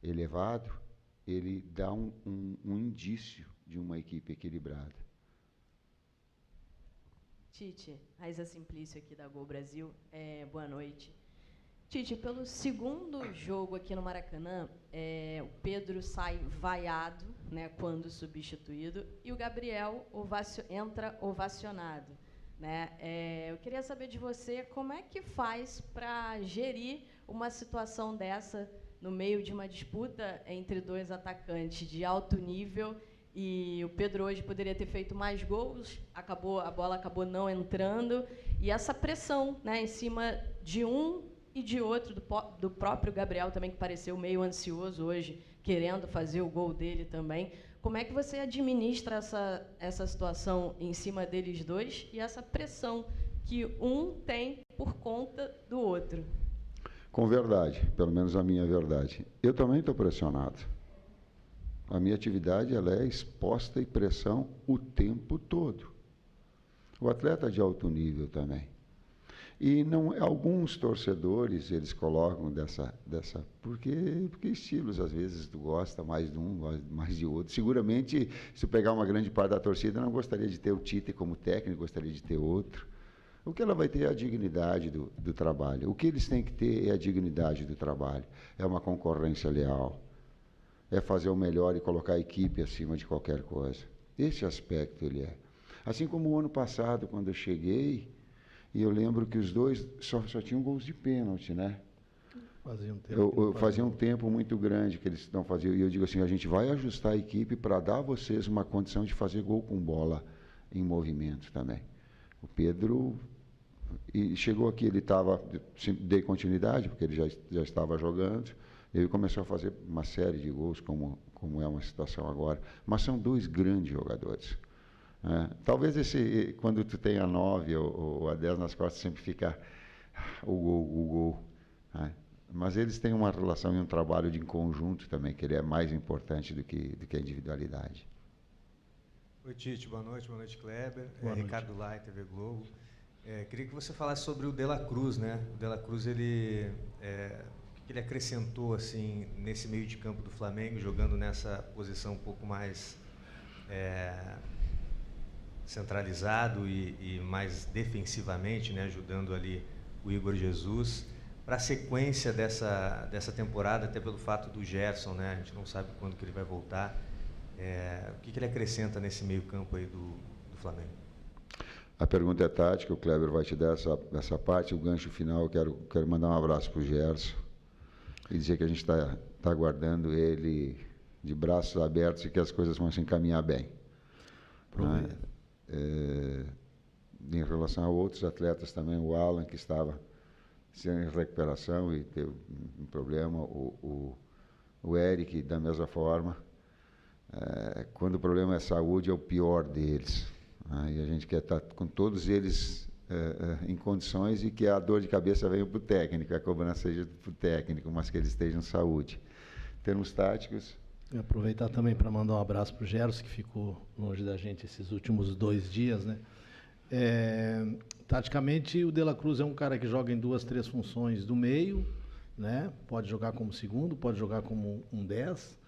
elevado, ele dá um indício de uma equipe equilibrada. Tite, Raíza Simplício aqui da Gol Brasil, boa noite. Tite, pelo segundo jogo aqui no Maracanã, o Pedro sai vaiado, né, quando substituído, e o Gabriel entra ovacionado. Né? Eu queria saber de você como é que faz para gerir uma situação dessa no meio de uma disputa entre dois atacantes de alto nível, e o Pedro hoje poderia ter feito mais gols, a bola acabou não entrando, e essa pressão, né, em cima de um e de outro, do próprio Gabriel também, que pareceu meio ansioso hoje, querendo fazer o gol dele também. Como é que você administra essa situação em cima deles dois e essa pressão que um tem por conta do outro? Com verdade, pelo menos a minha verdade. Eu também estou pressionado. A minha atividade ela é exposta e pressão o tempo todo. O atleta de alto nível também. E alguns torcedores, eles colocam porque estilos, às vezes, tu gosta mais de um, gosta mais de outro. Seguramente, se pegar uma grande parte da torcida, não gostaria de ter o Tite como técnico, gostaria de ter outro. O que ela vai ter é a dignidade do trabalho. O que eles têm que ter é a dignidade do trabalho. É uma concorrência leal. É fazer o melhor e colocar a equipe acima de qualquer coisa. Esse aspecto ele é. Assim como o ano passado, quando eu cheguei, e eu lembro que os dois só tinham gols de pênalti, né? Fazia um tempo muito grande que eles não faziam. E eu digo assim, a gente vai ajustar a equipe para dar a vocês uma condição de fazer gol com bola em movimento também. O Pedro chegou aqui, ele dei continuidade, porque ele já estava jogando. Ele começou a fazer uma série de gols, como é uma situação agora. Mas são dois grandes jogadores. Talvez quando tu tem a 9 ou a 10 nas costas, sempre fica o gol. Né? Mas eles têm uma relação e um trabalho de conjunto também, que ele é mais importante do que a individualidade. Oi, Tite, boa noite, Kleber. Boa noite. Ricardo Lai, TV Globo. Queria que você falasse sobre o De La Cruz, né? O De La Cruz, o que ele acrescentou assim, nesse meio de campo do Flamengo, jogando nessa posição um pouco mais centralizado e mais defensivamente, né, ajudando ali o Igor Jesus, para a sequência dessa temporada, até pelo fato do Gerson, né, a gente não sabe quando que ele vai voltar. O que ele acrescenta nesse meio campo aí do Flamengo? A pergunta é tática, o Kleber vai te dar essa parte. O gancho final, eu quero mandar um abraço para o Gerson e dizer que a gente está aguardando ele de braços abertos e que as coisas vão se encaminhar bem. Em relação a outros atletas também, o Alan, que estava em recuperação e teve um problema, o Eric, da mesma forma. Quando o problema é saúde, é o pior deles. E a gente quer estar com todos eles em condições e que a dor de cabeça venha para o técnico, a cobrança seja para o técnico, mas que eles estejam em saúde. Em termos táticos... E aproveitar também para mandar um abraço para o Gerson, que ficou longe da gente esses últimos 2 dias, né? Taticamente, o De La Cruz é um cara que joga em 2, 3 funções do meio, né? Pode jogar como segundo, pode jogar como um 10,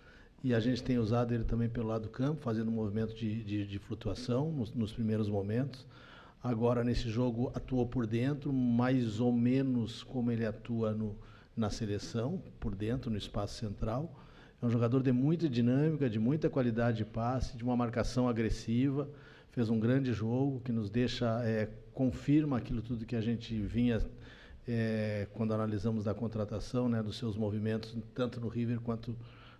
e a gente tem usado ele também pelo lado do campo, fazendo um movimento de flutuação nos primeiros momentos. Agora, nesse jogo, atuou por dentro, mais ou menos como ele atua na seleção, por dentro, no espaço central. É um jogador de muita dinâmica, de muita qualidade de passe, de uma marcação agressiva. Fez um grande jogo que nos confirma aquilo tudo que a gente vinha quando analisamos da contratação, né, dos seus movimentos, tanto no River quanto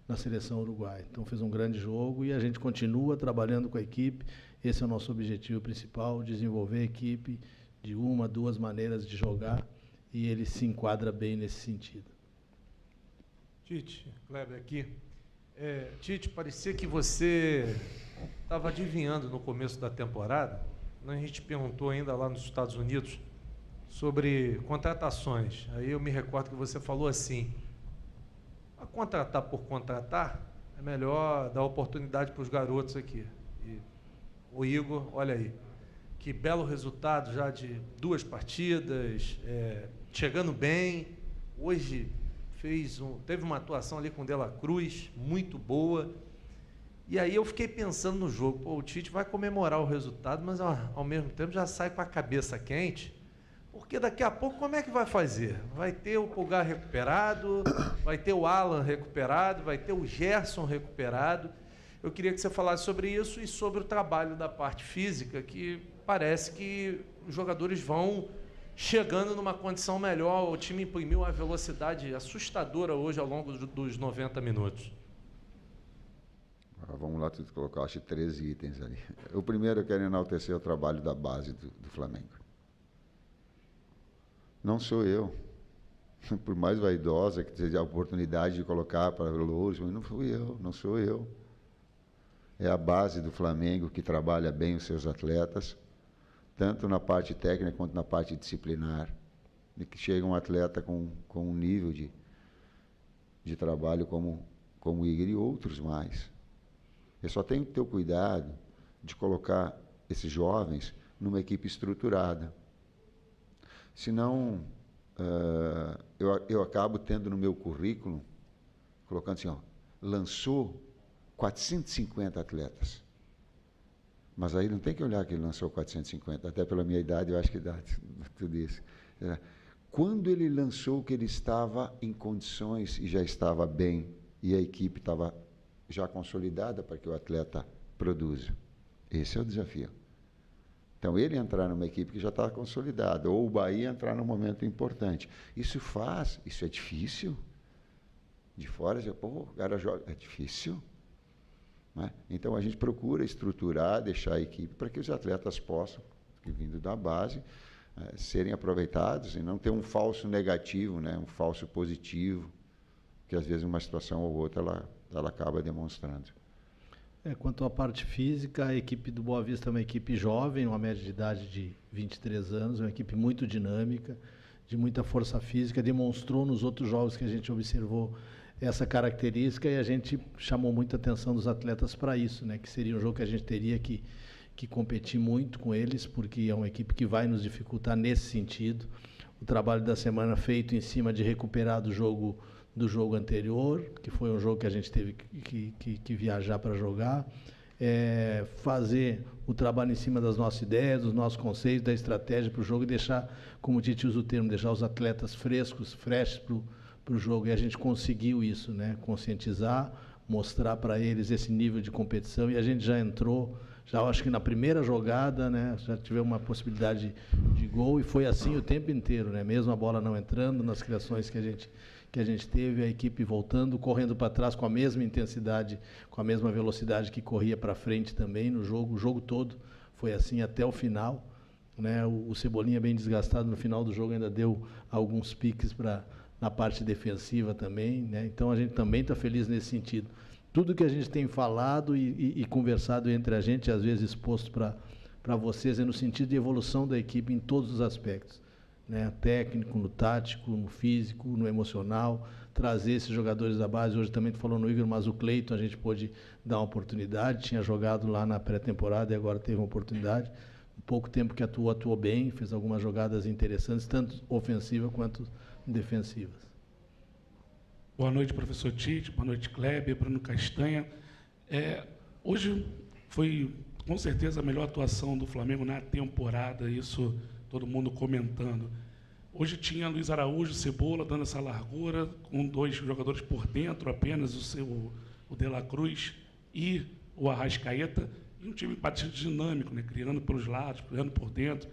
na seleção uruguaia. Então fez um grande jogo e a gente continua trabalhando com a equipe. Esse é o nosso objetivo principal, desenvolver a equipe de 1, 2 maneiras de jogar, e ele se enquadra bem nesse sentido. Tite, Kleber aqui. Tite, parecia que você estava adivinhando no começo da temporada. A gente perguntou ainda lá nos Estados Unidos sobre contratações. Aí eu me recordo que você falou assim: a contratar por contratar, é melhor dar oportunidade para os garotos aqui. E o Igor, olha aí, que belo resultado já de 2 partidas, chegando bem. Hoje teve uma atuação ali com o De La Cruz, muito boa. E aí eu fiquei pensando no jogo, pô, o Tite vai comemorar o resultado, mas ao mesmo tempo já sai com a cabeça quente, porque daqui a pouco como é que vai fazer? Vai ter o Pulgar recuperado, vai ter o Alan recuperado, vai ter o Gerson recuperado. Eu queria que você falasse sobre isso e sobre o trabalho da parte física, que parece que os jogadores vão chegando numa condição melhor. O time imprimiu uma velocidade assustadora hoje ao longo dos 90 minutos. Vamos lá, tu colocaste 13 itens ali. O primeiro, eu quero enaltecer o trabalho da base do Flamengo. Não sou eu, por mais vaidosa que seja a oportunidade de colocar para louros, mas não fui eu, não sou eu. É a base do Flamengo que trabalha bem os seus atletas, tanto na parte técnica quanto na parte disciplinar, de que chega um atleta com um nível de trabalho como o Igor e outros mais. Eu só tenho que ter o cuidado de colocar esses jovens numa equipe estruturada. Senão, eu acabo tendo no meu currículo, colocando assim, ó, lançou 450 atletas. Mas aí não tem que olhar que ele lançou 450, até pela minha idade eu acho que dá tudo isso. Quando ele lançou que ele estava em condições e já estava bem, e a equipe estava já consolidada para que o atleta produza. Esse é o desafio. Então, ele entrar numa equipe que já está consolidada, ou o Bahia entrar num momento importante. Isso é difícil. De fora, o cara joga, é difícil. Né? Então, a gente procura estruturar, deixar a equipe para que os atletas possam, vindo da base, serem aproveitados e não ter um falso negativo, né? Um falso positivo, que às vezes uma situação ou outra ela acaba demonstrando. Quanto à parte física, a equipe do Boa Vista é uma equipe jovem, uma média de idade de 23 anos, uma equipe muito dinâmica, de muita força física, demonstrou nos outros jogos que a gente observou essa característica e a gente chamou muita atenção dos atletas para isso, né? Que seria um jogo que a gente teria que competir muito com eles, porque é uma equipe que vai nos dificultar nesse sentido. O trabalho da semana feito em cima de recuperar do jogo anterior, que foi um jogo que a gente teve que viajar para jogar, fazer o trabalho em cima das nossas ideias, dos nossos conceitos, da estratégia para o jogo e deixar, como o Tite usa o termo, deixar os atletas frescos, fresh para o jogo. E a gente conseguiu isso, né? Conscientizar, mostrar para eles esse nível de competição e a gente já entrou, acho que na primeira jogada, né? Já tivemos uma possibilidade de gol e foi assim o tempo inteiro, né? Mesmo a bola não entrando, nas criações que a gente teve, a equipe voltando, correndo para trás com a mesma intensidade, com a mesma velocidade que corria para frente também no jogo. O jogo todo foi assim até o final, né? O Cebolinha, bem desgastado no final do jogo, ainda deu alguns piques na parte defensiva também, né? Então a gente também está feliz nesse sentido. Tudo que a gente tem falado e conversado entre a gente, às vezes exposto para vocês, é no sentido de evolução da equipe em todos os aspectos. Né, técnico, no tático, no físico, no emocional, trazer esses jogadores da base. Hoje também tu falou no Igor, mas o Cleiton a gente pôde dar uma oportunidade, tinha jogado lá na pré-temporada e agora teve uma oportunidade. Em pouco tempo que atuou bem, fez algumas jogadas interessantes, tanto ofensivas quanto defensivas. Boa noite, professor Tite, boa noite, Kleber, Bruno Castanha. Hoje foi, com certeza, a melhor atuação do Flamengo na temporada, isso todo mundo comentando. Hoje tinha Luiz Araújo, Cebola, dando essa largura, com 2 jogadores por dentro apenas, o De La Cruz e o Arrascaeta, e um time bastante dinâmico, né? Criando pelos lados, criando por dentro.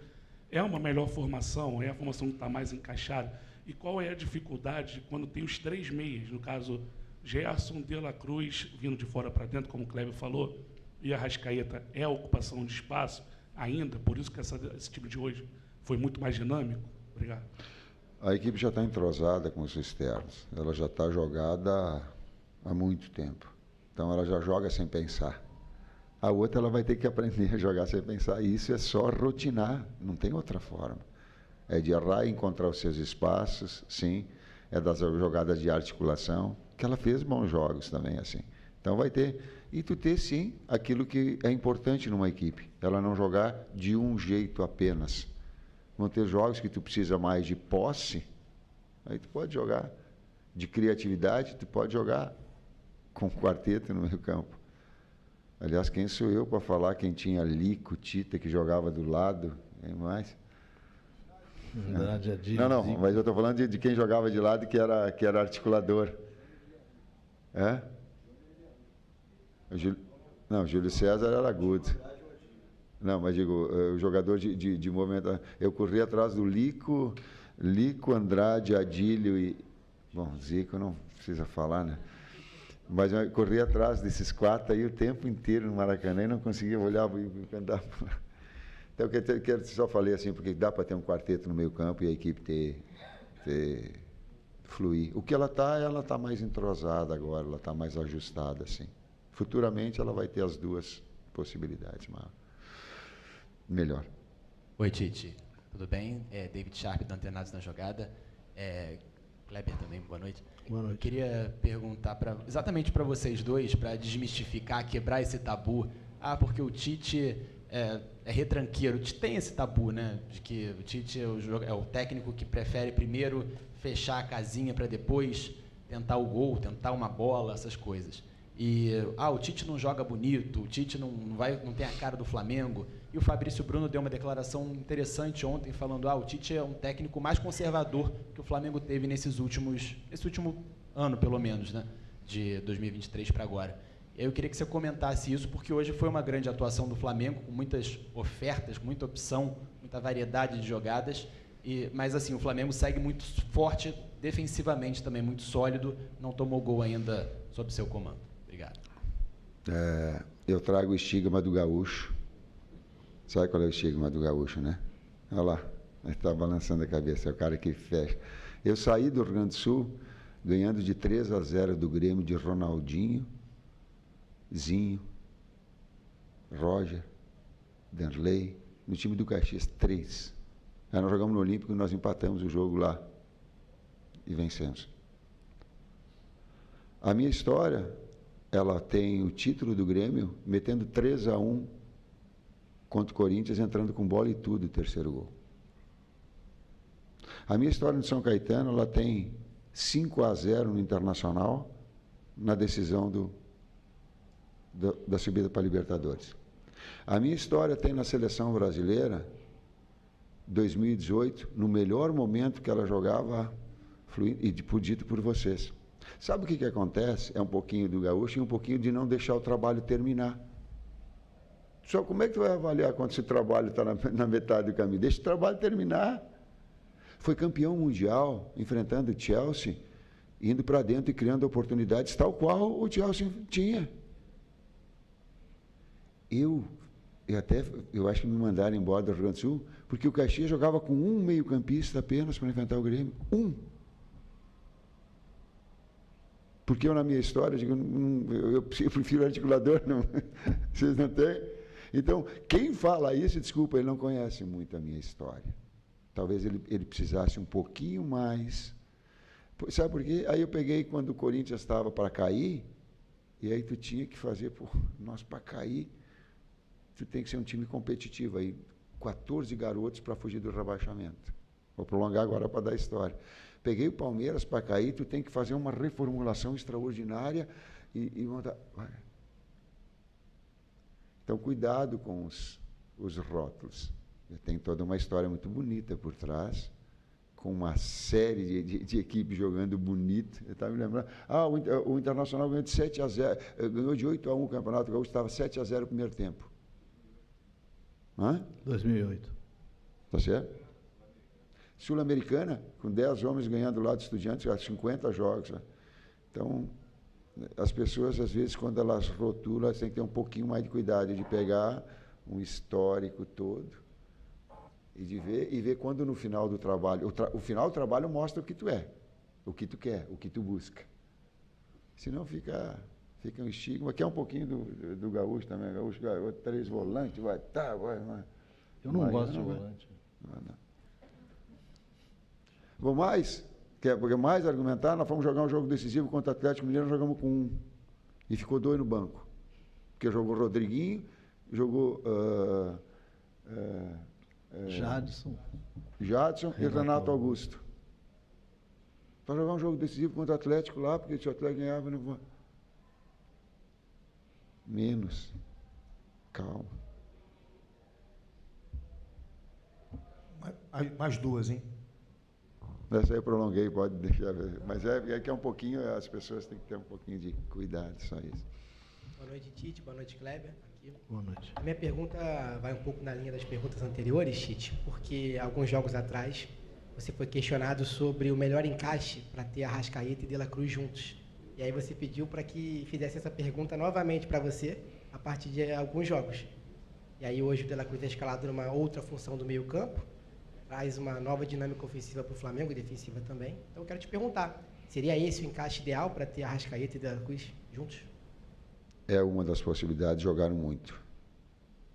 É uma melhor formação, é a formação que está mais encaixada. E qual é a dificuldade quando tem os 3 meias, no caso, Gerson, De La Cruz, vindo de fora para dentro, como o Kleber falou, e Arrascaeta, é a ocupação de espaço ainda, por isso que esse time de hoje foi muito mais dinâmico? Obrigado. A equipe já está entrosada com os externos. Ela já está jogada há muito tempo. Então, ela já joga sem pensar. A outra, ela vai ter que aprender a jogar sem pensar. E isso é só rotinar, não tem outra forma. É de errar e encontrar os seus espaços, sim. É das jogadas de articulação, que ela fez bons jogos também, assim. Então, vai ter... E tu ter, sim, aquilo que é importante numa equipe. Ela não jogar de um jeito apenas. Vão ter jogos que tu precisa mais de posse, aí tu pode jogar de criatividade, tu pode jogar com quarteto no meio campo. Aliás, quem sou eu para falar quem tinha Lico, Tita, que jogava do lado, quem mais? Não, mas eu estou falando de quem jogava de lado que era articulador. É? Não, Júlio César era agudo. Não, mas digo, o jogador de movimento. Eu corri atrás do Lico, Andrade, Adílio e. Bom, Zico não precisa falar, né? Mas eu corri atrás desses 4 aí o tempo inteiro no Maracanã e não conseguia olhar e cantar. Então, eu só falei assim, porque dá para ter um quarteto no meio campo e a equipe fluir. O que ela está mais entrosada agora, ela está mais ajustada, assim. Futuramente ela vai ter as duas possibilidades, mas melhor. Oi, Tite. Tudo bem? David Sharp, do Antenados na Jogada. Kleber também, boa noite. Boa noite. Eu queria perguntar exatamente para vocês dois, para desmistificar, quebrar esse tabu. Porque o Tite é retranqueiro. O Tite tem esse tabu, né? De que o Tite é o técnico que prefere primeiro fechar a casinha para depois tentar o gol, tentar uma bola, essas coisas. E o Tite não joga bonito, o Tite não tem a cara do Flamengo. E o Fabrício Bruno deu uma declaração interessante ontem, falando o Tite é um técnico mais conservador que o Flamengo teve nesse último ano, pelo menos, né, de 2023 para agora. Eu queria que você comentasse isso, porque hoje foi uma grande atuação do Flamengo, com muitas ofertas, com muita opção, muita variedade de jogadas, mas assim, o Flamengo segue muito forte, defensivamente também muito sólido, não tomou gol ainda sob seu comando. Obrigado. Eu trago o estigma do gaúcho. Sabe qual é o estigma do gaúcho, né? Olha lá, ele está balançando a cabeça, é o cara que fecha. Eu saí do Rio Grande do Sul ganhando de 3-0 do Grêmio de Ronaldinho, Zinho, Roger, Danley, no time do Caxias, 3. Aí nós jogamos no Olímpico e nós empatamos o jogo lá e vencemos. A minha história, ela tem o título do Grêmio metendo 3-1 contra o Corinthians, entrando com bola e tudo, o terceiro gol. A minha história no São Caetano, ela tem 5-0 no Internacional, na decisão da subida para a Libertadores. A minha história tem na seleção brasileira, 2018, no melhor momento que ela jogava, e dito por vocês. Sabe o que acontece? É um pouquinho do gaúcho e um pouquinho de não deixar o trabalho terminar. Só como é que tu vai avaliar quando esse trabalho está na metade do caminho? Deixa o trabalho terminar. Foi campeão mundial, enfrentando o Chelsea, indo para dentro e criando oportunidades, tal qual o Chelsea tinha. Eu acho que me mandaram embora do Rio Grande do Sul, porque o Caxias jogava com um meio-campista apenas para enfrentar o Grêmio. Porque eu, na minha história, digo, eu prefiro articulador, não. Vocês não têm? Então, quem fala isso, desculpa, ele não conhece muito a minha história. Talvez ele precisasse um pouquinho mais. Sabe por quê? Aí eu peguei quando o Corinthians estava para cair, e aí tu tinha que fazer, nós para cair, tu tem que ser um time competitivo. Aí 14 garotos para fugir do rebaixamento. Vou prolongar agora para dar história. Peguei o Palmeiras para cair, tu tem que fazer uma reformulação extraordinária e montar. Então, cuidado com os rótulos. Tem toda uma história muito bonita por trás, com uma série de equipes jogando bonito. Eu estava me lembrando. O Internacional ganhou de 7-0, ganhou de 8-1 o Campeonato Gaúcho, estava 7-0 no primeiro tempo. 2008. Tá certo? Sul-Americana, com 10 homens ganhando lá de Estudiantes, 50 jogos. Né? Então, as pessoas, às vezes, quando elas rotulam, elas têm que ter um pouquinho mais de cuidado de pegar um histórico todo e ver quando no final do trabalho, o final do trabalho mostra o que tu é, o que tu quer, o que tu busca. Senão fica um estigma, que é um pouquinho do gaúcho também. Gaúcho, 3 volantes, vai. Eu não gosto de volante. Não. Vou mais? Porque mais argumentar, nós fomos jogar um jogo decisivo contra o Atlético Mineiro, nós jogamos com 1. E ficou 2 no banco. Porque jogou Rodriguinho, jogou Jadson e Renato Augusto. para jogar um jogo decisivo contra o Atlético lá, porque se o Atlético ganhava, não vou. Menos. Calma. Mais duas, hein? Essa aí eu prolonguei, pode deixar ver. Mas é que é um pouquinho, as pessoas têm que ter um pouquinho de cuidado, só isso. Boa noite, Tite. Boa noite, Kleber. Aqui. Boa noite. A minha pergunta vai um pouco na linha das perguntas anteriores, Tite, porque alguns jogos atrás você foi questionado sobre o melhor encaixe para ter Arrascaeta e De La Cruz juntos. E aí você pediu para que fizesse essa pergunta novamente para você a partir de alguns jogos. E aí hoje o De La Cruz é escalado numa outra função do meio-campo, traz uma nova dinâmica ofensiva para o Flamengo e defensiva também. Então eu quero te perguntar, seria esse o encaixe ideal para ter Arrascaeta e De La Cruz juntos? É uma das possibilidades, jogaram muito.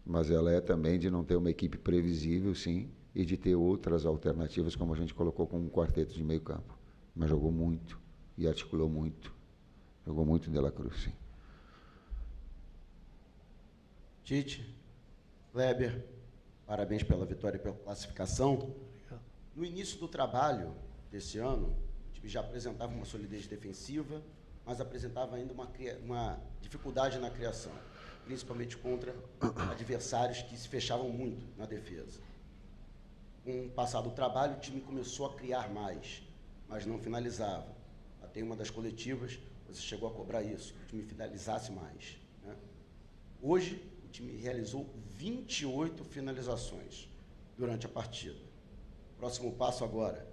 Mas ela é também de não ter uma equipe previsível, sim, e de ter outras alternativas, como a gente colocou com um quarteto de meio campo. Mas jogou muito e articulou muito. Jogou muito De La Cruz, sim. Tite, Kleber, parabéns pela vitória e pela classificação. No início do trabalho desse ano, o time já apresentava uma solidez defensiva, mas apresentava ainda uma dificuldade na criação, principalmente contra adversários que se fechavam muito na defesa. Com o passar do trabalho, o time começou a criar mais, mas não finalizava. Até em uma das coletivas, você chegou a cobrar isso, que o time finalizasse mais, né? Hoje, o time realizou 28 finalizações durante a partida. O próximo passo agora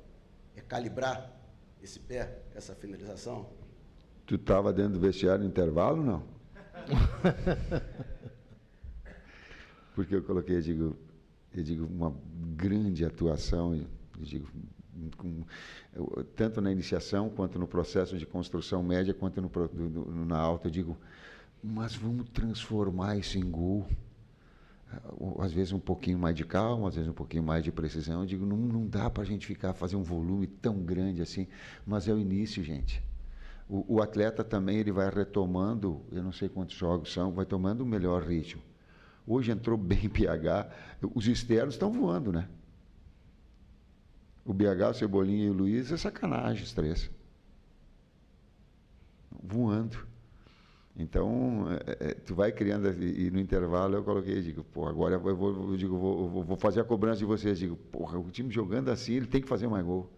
é calibrar esse pé, essa finalização? Tu estava dentro do vestiário no intervalo, não? Porque eu coloquei, eu digo uma grande atuação, eu digo, tanto na iniciação, quanto no processo de construção média, quanto na alta, eu digo, mas vamos transformar isso em gol. Às vezes um pouquinho mais de calma, às vezes um pouquinho mais de precisão. Eu digo, não dá para a gente fazer um volume tão grande assim, mas é o início, gente. O atleta também ele vai retomando, eu não sei quantos jogos são, vai tomando o melhor ritmo. Hoje entrou bem BH, os externos estão voando, né? O BH, o Cebolinha e o Luiz, é sacanagem os três. Voando. Então, tu vai criando, e no intervalo eu coloquei, digo, pô, agora eu vou fazer a cobrança de vocês. Digo, porra, o time jogando assim, ele tem que fazer mais gol.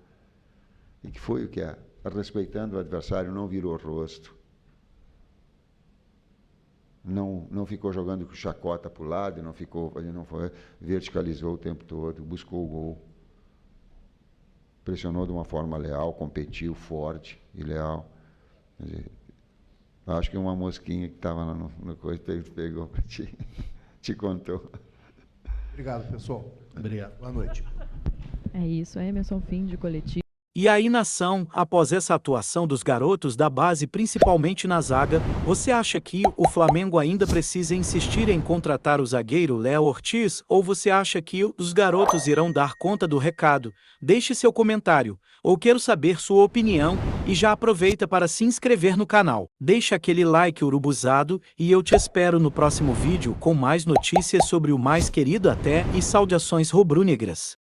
E que foi o que é? Respeitando o adversário, não virou o rosto. Não ficou jogando com chacota para o lado, verticalizou o tempo todo, buscou o gol. Pressionou de uma forma leal, competiu forte e leal. Quer dizer, acho que uma mosquinha que estava lá no coisa pegou para ti, te contou. Obrigado, pessoal. Obrigado. Boa noite. É isso, Emerson, fim de coletivo. E aí, nação, após essa atuação dos garotos da base, principalmente na zaga, você acha que o Flamengo ainda precisa insistir em contratar o zagueiro Léo Ortiz, ou você acha que os garotos irão dar conta do recado? Deixe seu comentário, ou quero saber sua opinião, e já aproveita para se inscrever no canal. Deixa aquele like urubuzado, e eu te espero no próximo vídeo com mais notícias sobre o mais querido até e saudações rubro-negras.